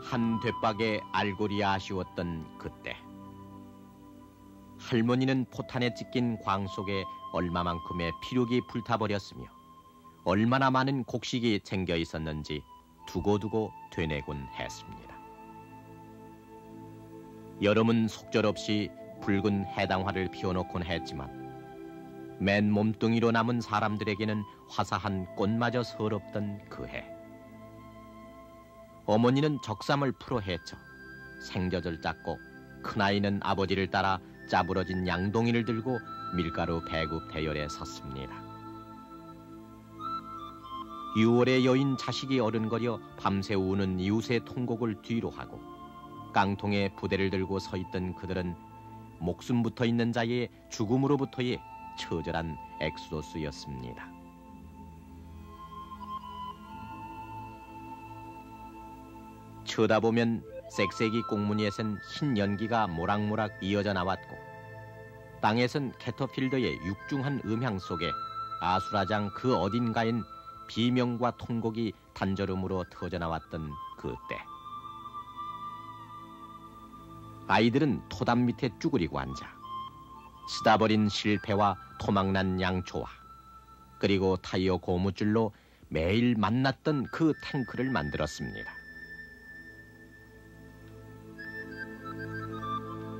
한 되박에 알골이 아쉬웠던 그때, 할머니는 포탄에 찢긴 광 속에 얼마만큼의 피륙이 불타버렸으며 얼마나 많은 곡식이 쟁겨 있었는지 두고두고 되뇌곤 했습니다. 여름은 속절없이 붉은 해당화를 피워놓곤 했지만 맨 몸뚱이로 남은 사람들에게는 화사한 꽃마저 서럽던 그 해, 어머니는 적삼을 풀어 헤쳐 생젖을 짰고 큰아이는 아버지를 따라 짜부러진 양동이를 들고 밀가루 배급 대열에 섰습니다. 6월의 여인 자식이 어른거려 밤새 우는 이웃의 통곡을 뒤로 하고 깡통에 부대를 들고 서 있던 그들은 목숨 붙어 있는 자의 죽음으로부터의 처절한 엑소도스였습니다. 쳐다보면 쌕쌕이 꽁무니에선 흰 연기가 모락모락 이어져 나왔고 땅에선 캐터필더의 육중한 음향 속에 아수라장 그 어딘가엔 비명과 통곡이 단절음으로 터져나왔던 그때, 아이들은 토담 밑에 쭈그리고 앉아 쓰다버린 실패와 토막난 양초와 그리고 타이어 고무줄로 매일 만났던 그 탱크를 만들었습니다.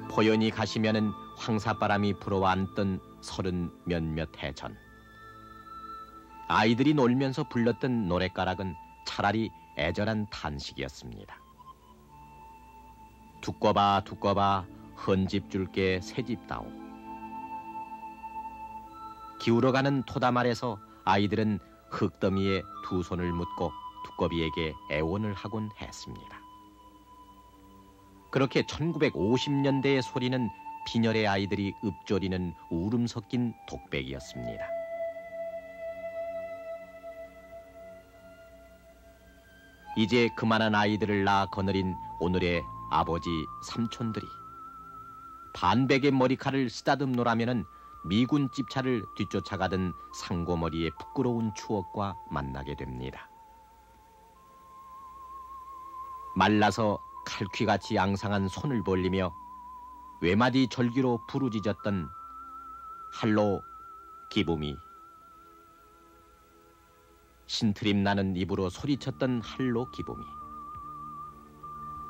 포연히 가시면은 황사바람이 불어와 앉던 30 몇몇 해 전, 아이들이 놀면서 불렀던 노랫가락은 차라리 애절한 탄식이었습니다. 두꺼봐 두꺼봐 헌집 줄게 새집다오. 기울어가는 토담 아래서 아이들은 흙더미에 두 손을 묻고 두꺼비에게 애원을 하곤 했습니다. 그렇게 1950년대의 소리는 빈혈의 아이들이 읊조리는 울음 섞인 독백이었습니다. 이제 그만한 아이들을 낳아 거느린 오늘의 아버지, 삼촌들이 반백의 머리칼을 쓰다듬노라면은 미군 집차를 뒤쫓아가던 상고머리의 부끄러운 추억과 만나게 됩니다. 말라서 칼퀴같이 양상한 손을 벌리며 외마디 절기로 부르짖었던 할로 기부미, 신트림 나는 입으로 소리쳤던 할로 기부미,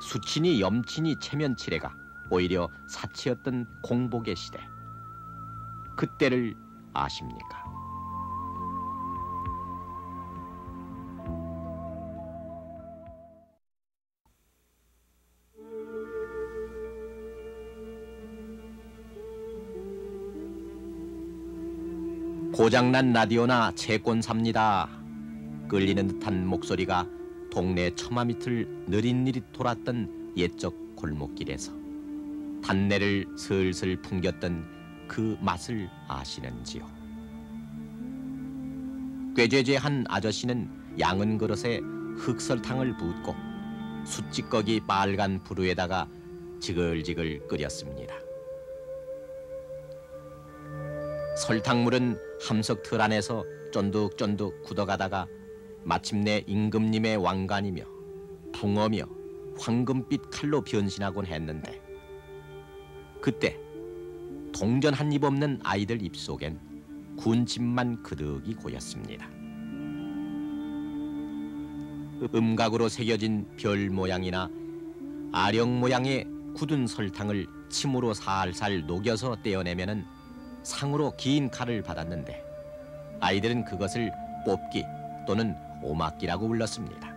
수친이 염친이 체면치레가 오히려 사치였던 공복의 시대, 그때를 아십니까? 고장난 라디오나 채권 삽니다. 끌리는 듯한 목소리가 동네 처마 밑을 느릿느릿 돌았던 옛적 골목길에서 단내를 슬슬 풍겼던 그 맛을 아시는지요? 꾀죄죄한 아저씨는 양은 그릇에 흑설탕을 붓고 숯찌꺼기 빨간 부루에다가 지글지글 끓였습니다. 설탕물은 함석 틀 안에서 쫀득쫀득 굳어가다가 마침내 임금님의 왕관이며 붕어며 황금빛 칼로 변신하곤 했는데, 그때 동전 한 입 없는 아이들 입속엔 군침만 그득이 고였습니다. 음각으로 새겨진 별 모양이나 아령 모양의 굳은 설탕을 침으로 살살 녹여서 떼어내면은 상으로 긴 칼을 받았는데, 아이들은 그것을 뽑기 또는 오막기라고 불렀습니다.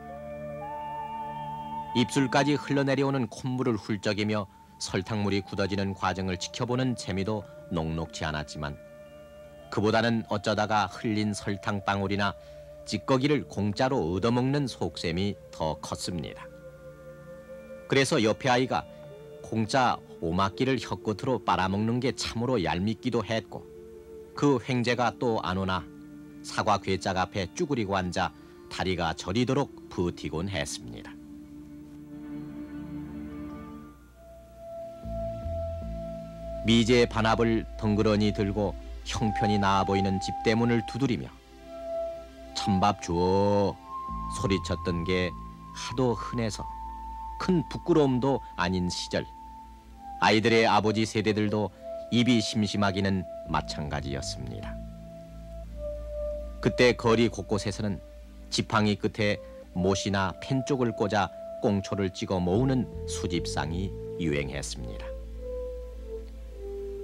입술까지 흘러내려오는 콧물을 훌쩍이며 설탕물이 굳어지는 과정을 지켜보는 재미도 녹록지 않았지만, 그보다는 어쩌다가 흘린 설탕방울이나 찌꺼기를 공짜로 얻어먹는 속셈이 더 컸습니다. 그래서 옆에 아이가 공짜 오막기를 혀끝으로 빨아먹는 게 참으로 얄밉기도 했고, 그 횡재가 또 안 오나 사과 괴짝 앞에 쭈그리고 앉아 다리가 저리도록 버티곤 했습니다. 미제의 반합을 덩그러니 들고 형편이 나아 보이는 집대문을 두드리며 천밥 주어 소리쳤던 게 하도 흔해서 큰 부끄러움도 아닌 시절, 아이들의 아버지 세대들도 입이 심심하기는 마찬가지였습니다. 그때 거리 곳곳에서는 지팡이 끝에 못이나 펜쪽을 꽂아 꽁초를 찍어 모으는 수집상이 유행했습니다.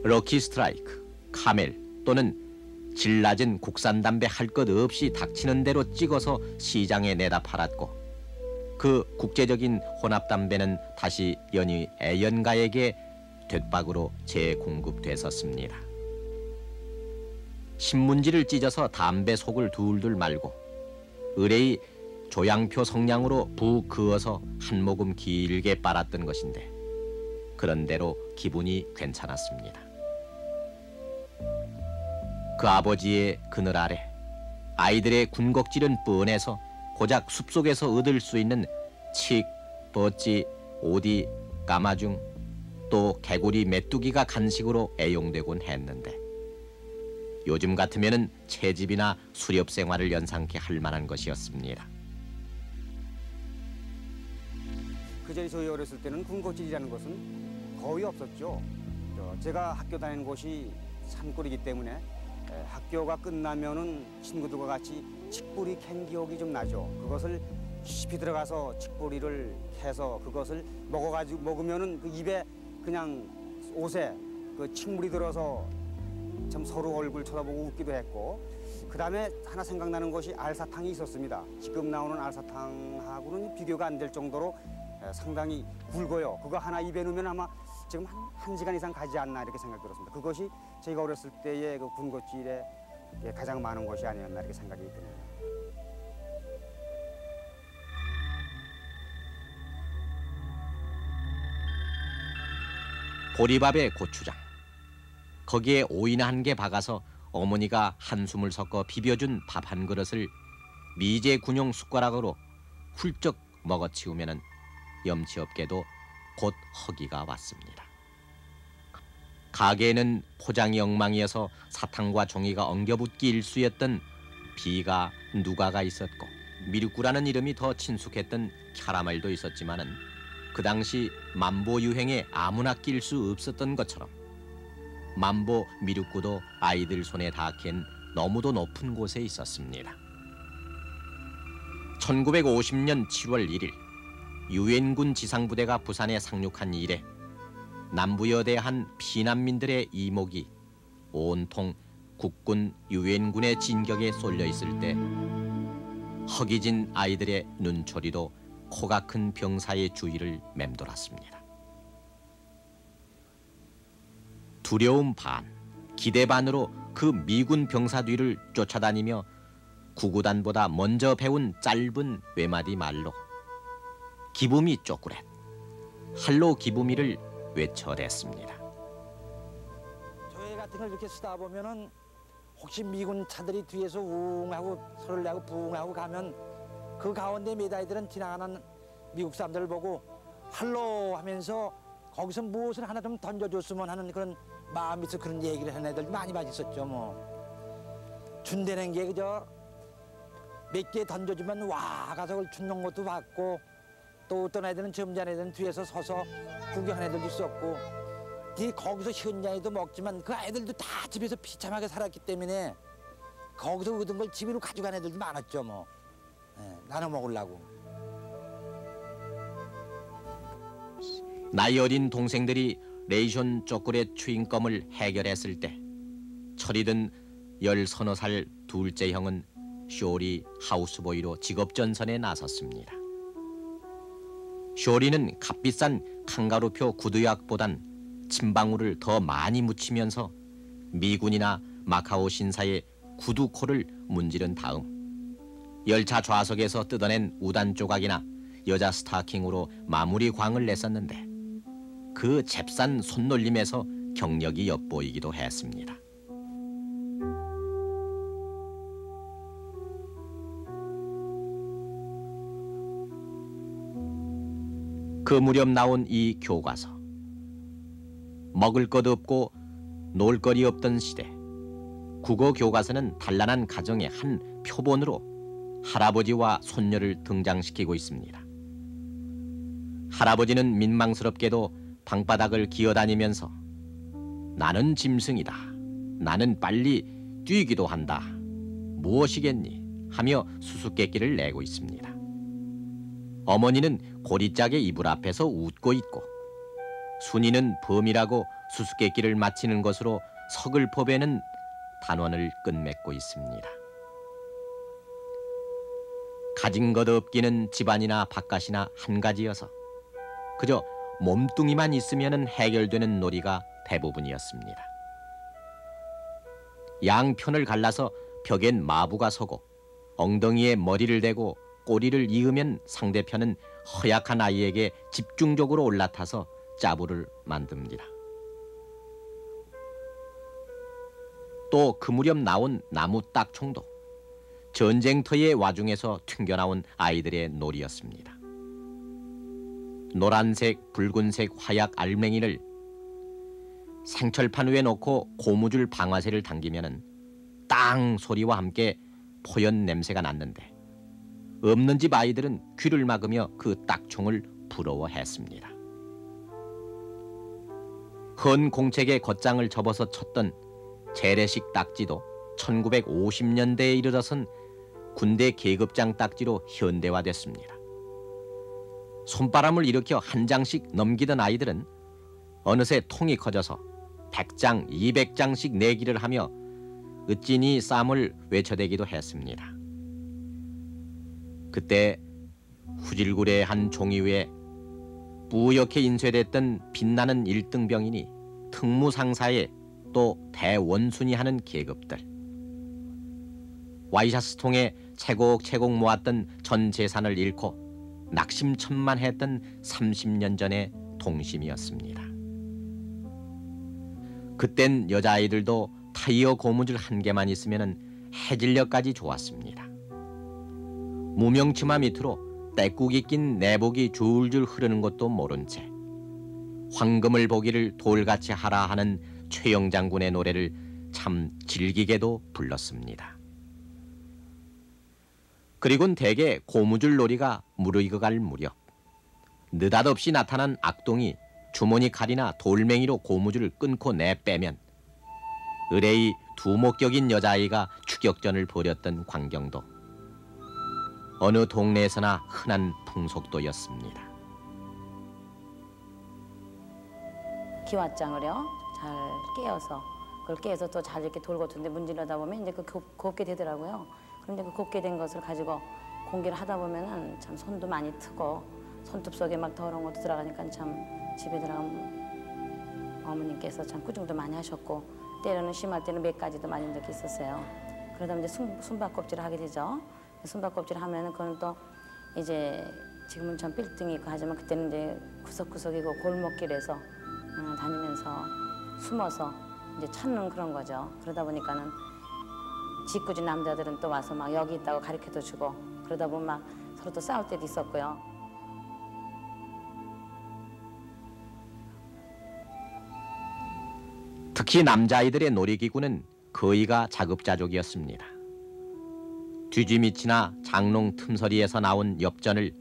럭키 스트라이크, 카멜 또는 질 낮은 국산 담배 할 것 없이 닥치는 대로 찍어서 시장에 내다 팔았고, 그 국제적인 혼합 담배는 다시 연희 애연가에게 돛박으로 재공급됐었습니다. 신문지를 찢어서 담배 속을 둘둘 말고 의뢰의 조양표 성냥으로 부 그어서 한 모금 길게 빨았던 것인데, 그런대로 기분이 괜찮았습니다. 그 아버지의 그늘 아래 아이들의 군것질은 뻔해서 고작 숲속에서 얻을 수 있는 칡, 뻗지, 오디, 까마중, 또 개구리 메뚜기가 간식으로 애용되곤 했는데, 요즘 같으면은 채집이나 수렵 생활을 연상케 할 만한 것이었습니다. 그전에 저희 어렸을 때는 군것질이라는 것은 거의 없었죠. 제가 학교 다니는 곳이 산골이기 때문에 학교가 끝나면은 친구들과 같이 칡뿌리 캔 기억이 좀 나죠. 그것을 깊이 들어가서 칡뿌리를 캐서 그것을 먹으면은 그 입에 그냥 옷에 그 칡물이 들어서 참 서로 얼굴 쳐다보고 웃기도 했고, 그 다음에 하나 생각나는 것이 알사탕이 있었습니다. 지금 나오는 알사탕하고는 비교가 안 될 정도로 상당히 굵어요. 그거 하나 입에 넣으면 아마 지금 한 시간 이상 가지 않나 이렇게 생각 들었습니다. 그것이 저희가 어렸을 때의 그 군것질에 가장 많은 것이 아니었나 이렇게 생각이 드네요. 보리밥에 고추장, 거기에 오이 한 개 박아서 어머니가 한숨을 섞어 비벼준 밥 한 그릇을 미제 군용 숟가락으로 훌쩍 먹어치우면은 염치 없게도 곧 허기가 왔습니다. 가게에는 포장이 엉망이어서 사탕과 종이가 엉겨붙기 일쑤였던 비가 누가가 있었고, 미륵구라는 이름이 더 친숙했던 캐러멜도 있었지만은 그 당시 만보 유행에 아무나 낄 수 없었던 것처럼 만보 미륵구도 아이들 손에 닿기엔 너무도 높은 곳에 있었습니다. 1950년 7월 1일 유엔군 지상부대가 부산에 상륙한 이래 남부여대 한 피난민들의 이목이 온통 국군 유엔군의 진격에 쏠려 있을 때 허기진 아이들의 눈초리도 코가 큰 병사의 주위를 맴돌았습니다. 두려움 반, 기대 반으로 그 미군 병사 뒤를 쫓아다니며 구구단보다 먼저 배운 짧은 외마디 말로 기부미 쪼꾸렛, 할로 기부미를 외쳐댔습니다. 저희 같은 걸 이렇게 쓰다 보면은 혹시 미군 차들이 뒤에서 웅하고 소리를 내고 붕하고 가면 그 가운데 몇 아이들은 지나가는 미국 사람들을 보고 할로 하면서 거기서 무엇을 하나 좀 던져줬으면 하는 그런 마음에서 그런 얘기를 하는 애들 많이 있었죠. 뭐 준다는 게 그저 몇 개 던져주면 와 가서 그걸 주는 것도 봤고, 또 어떤 애들은 점잖은 애들은 뒤에서 서서 구경하는 애들도 있었고, 거기서 현장에도 먹지만 그 애들도 다 집에서 비참하게 살았기 때문에 거기서 얻은 걸 집으로 가져간 애들도 많았죠. 뭐 나눠 먹으려고. 나이 어린 동생들이 레이션 초콜릿 추인껌을 해결했을 때 철이든 10서너 살 둘째 형은 쇼리 하우스보이로 직업전선에 나섰습니다. 쇼리는 값비싼 칸가루표 구두약보단 침방울을 더 많이 묻히면서 미군이나 마카오 신사의 구두코를 문지른 다음 열차 좌석에서 뜯어낸 우단 조각이나 여자 스타킹으로 마무리 광을 냈었는데, 그 잽싼 손놀림에서 경력이 엿보이기도 했습니다. 그 무렵 나온 이 교과서. 먹을 것 없고 놀 거리 없던 시대, 국어 교과서는 단란한 가정의 한 표본으로 할아버지와 손녀를 등장시키고 있습니다. 할아버지는 민망스럽게도 방바닥을 기어다니면서 나는 짐승이다. 나는 빨리 뛰기도 한다. 무엇이겠니? 하며 수수께끼를 내고 있습니다. 어머니는 고리짝의 이불 앞에서 웃고 있고 순이는 범이라고 수수께끼를 마치는 것으로 서글퍼배는 단원을 끝맺고 있습니다. 가진 것 없기는 집안이나 바깥이나 한 가지여서 그저 몸뚱이만 있으면 해결되는 놀이가 대부분이었습니다. 양편을 갈라서 벽엔 마부가 서고 엉덩이에 머리를 대고 꼬리를 이으면 상대편은 허약한 아이에게 집중적으로 올라타서 짜부를 만듭니다. 또 그 무렵 나온 나무 딱총도 전쟁터의 와중에서 튕겨나온 아이들의 놀이였습니다. 노란색, 붉은색 화약 알맹이를 생철판 위에 놓고 고무줄 방아쇠를 당기면은 땅 소리와 함께 포연 냄새가 났는데 없는 집 아이들은 귀를 막으며 그 딱총을 부러워했습니다. 헌 공책에 겉장을 접어서 쳤던 재래식 딱지도 1950년대에 이르러선 군대 계급장 딱지로 현대화됐습니다. 손바람을 일으켜 한 장씩 넘기던 아이들은 어느새 통이 커져서 100장, 200장씩 내기를 하며 으찐이 쌈을 외쳐대기도 했습니다. 그때 후질구레 한 종이 위에 뿌옇게 인쇄됐던 빛나는 1등병이니 특무상사에 또 대원순이 하는 계급들, 와이셔츠통에 채곡채곡 모았던 전 재산을 잃고 낙심천만했던 30년 전의 동심이었습니다. 그땐 여자아이들도 타이어 고무줄 한 개만 있으면 해질녘까지 좋았습니다. 무명치마 밑으로 때국이 낀 내복이 줄줄 흐르는 것도 모른 채 황금을 보기를 돌같이 하라 하는 최영 장군의 노래를 참 즐기게도 불렀습니다. 그리곤 대개 고무줄 놀이가 무르익어갈 무렵 느닷없이 나타난 악동이 주머니 칼이나 돌멩이로 고무줄을 끊고 내빼면 의뢰의 두목격인 여자아이가 추격전을 벌였던 광경도 어느 동네에서나 흔한 풍속도였습니다. 기왓장을요 잘 깨어서 그걸 깨어서 또 잘 이렇게 돌고는데 문질러다 보면 이제 그 곱게 되더라고요. 그런데 그 곱게 된 것을 가지고 공기를 하다 보면은 참 손도 많이 트고 손톱 속에 막 더러운 것도 들어가니까 참 집에 들어가면 어머님께서 참 꾸중도 많이 하셨고 때로는 심할 때는 몇 가지도 많이 적이 있었어요. 그러다 보면 이제 숨바꼭질을 하게 되죠. 숨바꼭질 하면은 그건 또 이제 지금은 전 빌딩이 있고 하지만 그때는 이제 구석구석이고 골목길에서 다니면서 숨어서 이제 찾는 그런 거죠. 그러다 보니까는 짓궂은 남자들은 또 와서 막 여기 있다고 가르쳐도 주고 그러다 보면 막 서로 또 싸울 때도 있었고요. 특히 남자아이들의 놀이기구는 거의가 자급자족이었습니다. 뒤지밑이나 장롱 틈서리에서 나온 엽전을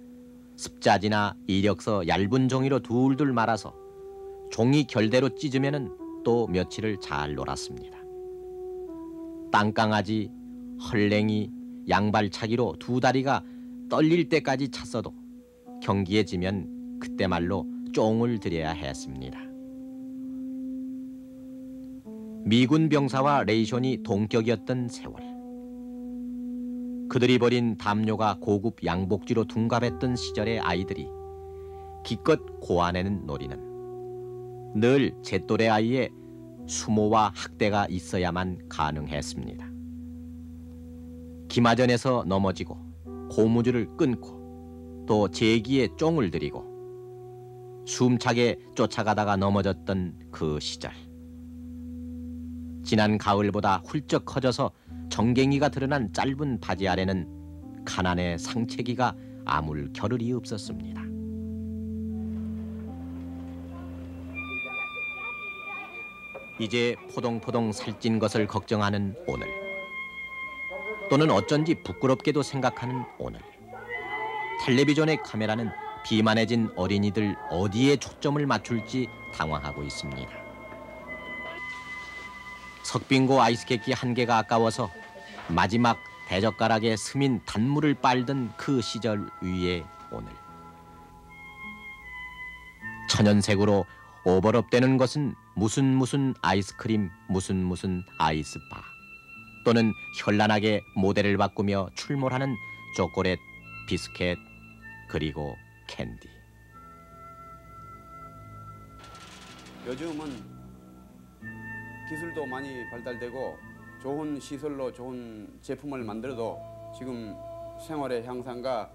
습자지나 이력서 얇은 종이로 둘둘 말아서 종이 결대로 찢으면 또 며칠을 잘 놀았습니다. 땅강아지, 헐랭이, 양발차기로 두 다리가 떨릴 때까지 찼어도 경기에 지면 그때 말로 쫑을 들여야 했습니다. 미군 병사와 레이션이 동격이었던 세월. 그들이 벌인 담요가 고급 양복지로 둔갑했던 시절의 아이들이 기껏 고안해낸 놀이는 늘 제 또래 아이의 수모와 학대가 있어야만 가능했습니다. 기마전에서 넘어지고 고무줄을 끊고 또 제기에 쫑을 들이고 숨차게 쫓아가다가 넘어졌던 그 시절. 지난 가을보다 훌쩍 커져서 정갱이가 드러난 짧은 바지 아래는 가난의 상체기가 아물 겨를이 없었습니다. 이제 포동포동 살찐 것을 걱정하는 오늘, 또는 어쩐지 부끄럽게도 생각하는 오늘, 텔레비전의 카메라는 비만해진 어린이들 어디에 초점을 맞출지 당황하고 있습니다. 석빙고 아이스케이크 한 개가 아까워서 마지막 대젓가락에 스민 단물을 빨던 그 시절 위에 오늘. 천연색으로 오버럽되는 것은 무슨 아이스크림, 무슨 아이스바 또는 현란하게 모델을 바꾸며 출몰하는 초콜릿, 비스켓, 그리고 캔디. 요즘은 기술도 많이 발달되고 좋은 시설로 좋은 제품을 만들어도 지금 생활의 향상과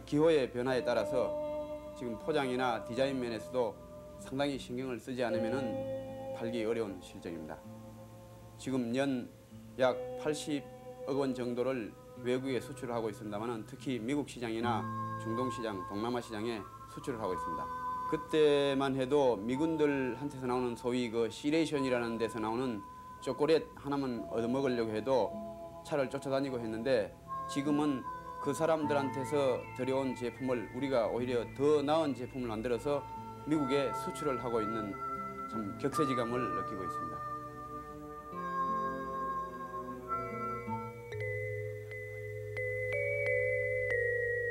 기호의 변화에 따라서 지금 포장이나 디자인 면에서도 상당히 신경을 쓰지 않으면 팔기 어려운 실정입니다. 지금 연 약 80억 원 정도를 외국에 수출을 하고 있습니다만 특히 미국 시장이나 중동 시장, 동남아 시장에 수출을 하고 있습니다. 그때만 해도 미군들한테서 나오는 소위 그 시레이션이라는 데서 나오는 초콜릿 하나만 얻어먹으려고 해도 차를 쫓아다니고 했는데 지금은 그 사람들한테서 들여온 제품을 우리가 오히려 더 나은 제품을 만들어서 미국에 수출을 하고 있는 참 격세지감을 느끼고 있습니다.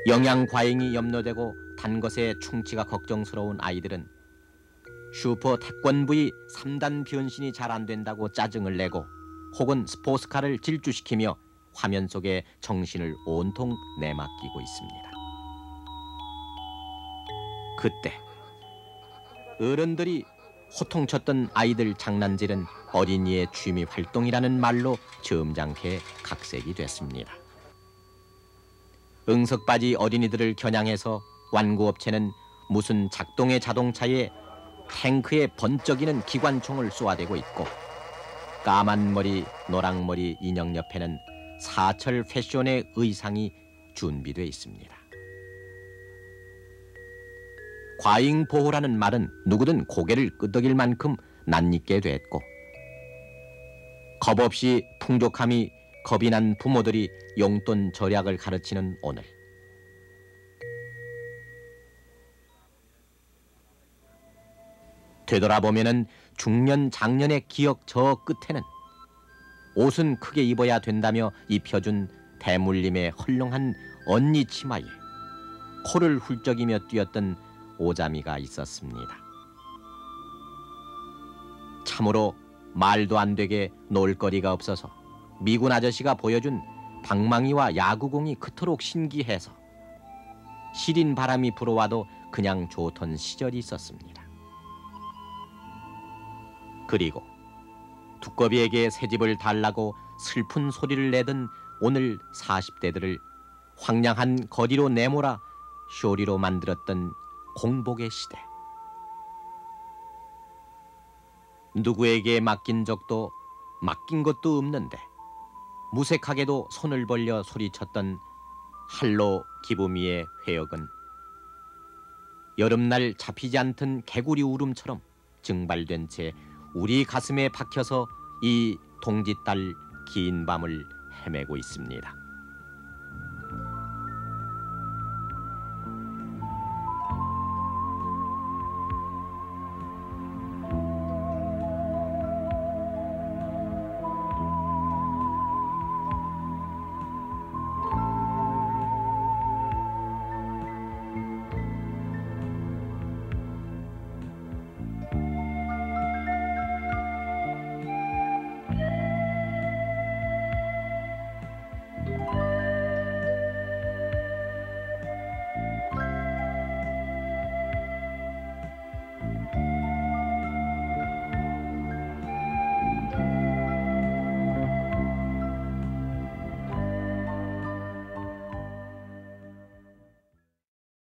영양 과잉이 염려되고 단 것에 충치가 걱정스러운 아이들은 슈퍼 태권브이 3단 변신이 잘 안 된다고 짜증을 내고 혹은 스포츠카를 질주시키며 화면 속에 정신을 온통 내맡기고 있습니다. 그때 어른들이 호통쳤던 아이들 장난질은 어린이의 취미 활동이라는 말로 점잖게 각색이 됐습니다. 응석바지 어린이들을 겨냥해서 완구업체는 무슨 작동의 자동차에 탱크에 번쩍이는 기관총을 쏘아대고 있고 까만 머리, 노랑 머리 인형 옆에는 사철 패션의 의상이 준비되어 있습니다. 과잉 보호라는 말은 누구든 고개를 끄덕일 만큼 낯익게 됐고 겁 없이 풍족함이 겁이 난 부모들이 용돈 절약을 가르치는 오늘. 되돌아보면은 중년 장년의 기억 저 끝에는 옷은 크게 입어야 된다며 입혀준 대물림의 헐렁한 언니 치마에 코를 훌쩍이며 뛰었던 오자미가 있었습니다. 참으로 말도 안 되게 놀거리가 없어서 미군 아저씨가 보여준 방망이와 야구공이 그토록 신기해서 시린 바람이 불어와도 그냥 좋던 시절이 있었습니다. 그리고 두꺼비에게 새집을 달라고 슬픈 소리를 내던 오늘 40대들을 황량한 거리로 내몰아 쇼리로 만들었던 공복의 시대. 누구에게 맡긴 적도 맡긴 것도 없는데 무색하게도 손을 벌려 소리쳤던 할로 기부미의 회역은 여름날 잡히지 않던 개구리 울음처럼 증발된 채 우리 가슴에 박혀서 이 동짓달 긴 밤을 헤매고 있습니다.